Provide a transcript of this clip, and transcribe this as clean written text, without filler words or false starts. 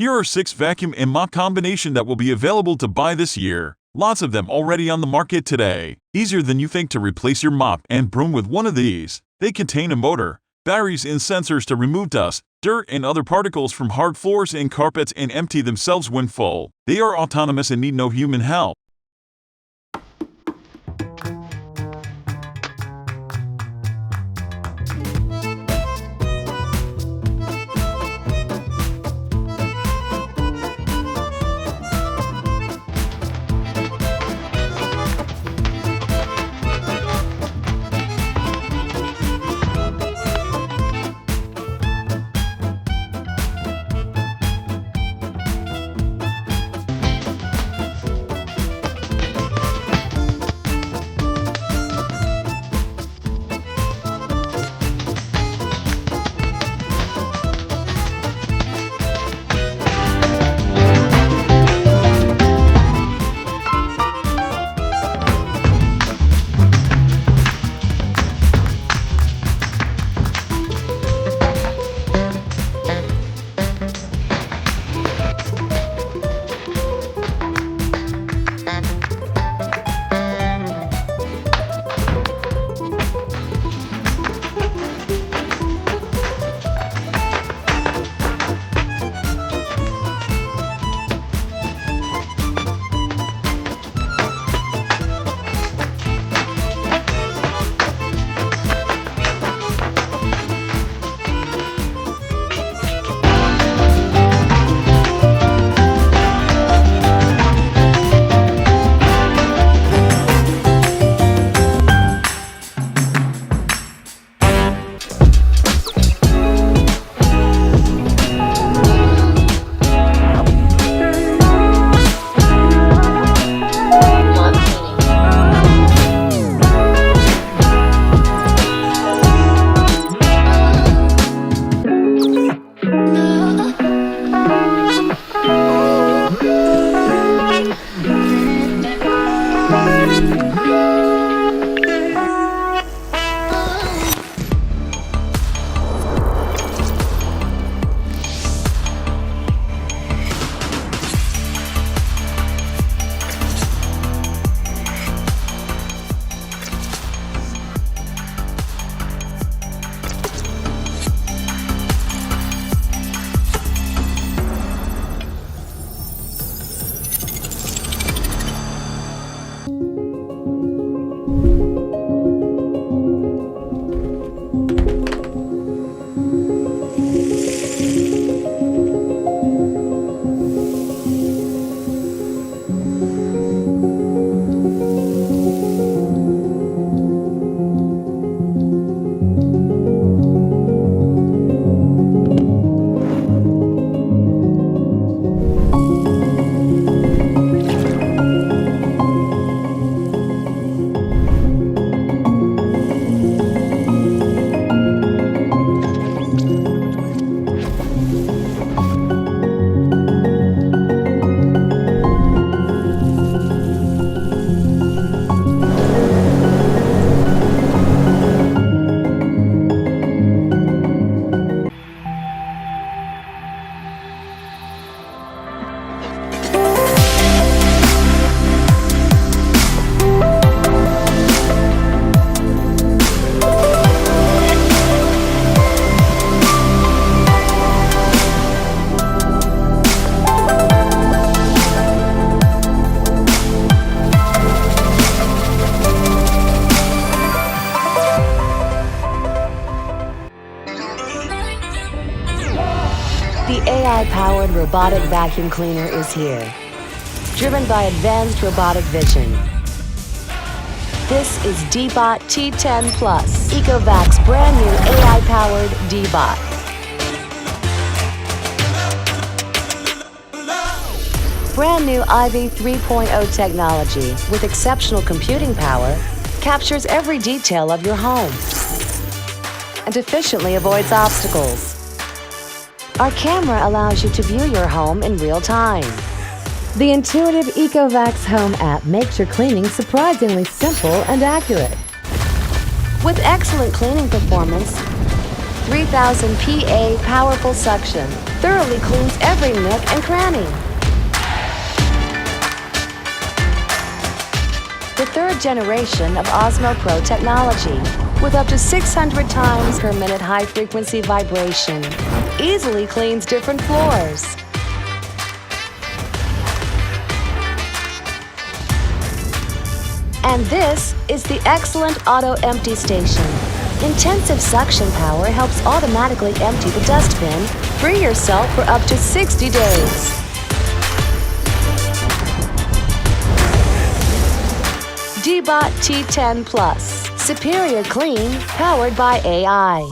Here are 6 vacuum and mop combination that will be available to buy this year. Lots of them already on the market today. Easier than you think to replace your mop and broom with one of these. They contain a motor, batteries and sensors to remove dust, dirt and other particles from hard floors and carpets and empty themselves when full. They are autonomous and need no human help. The AI-powered robotic vacuum cleaner is here, driven by advanced robotic vision. This is DEEBOT T10 Plus, ECOVACS brand new AI-powered DEEBOT. Brand new IV 3.0 technology with exceptional computing power captures every detail of your home and efficiently avoids obstacles. Our camera allows you to view your home in real time. The intuitive ECOVACS Home app makes your cleaning surprisingly simple and accurate. With excellent cleaning performance, 3000 PA powerful suction thoroughly cleans every nook and cranny. The third generation of Osmo Pro technology, with up to 600 times per minute high-frequency vibration, easily cleans different floors. And this is the excellent Auto Empty Station. Intensive suction power helps automatically empty the dustbin. Free yourself for up to 60 days. DEEBOT T10 Plus. Superior clean, powered by AI.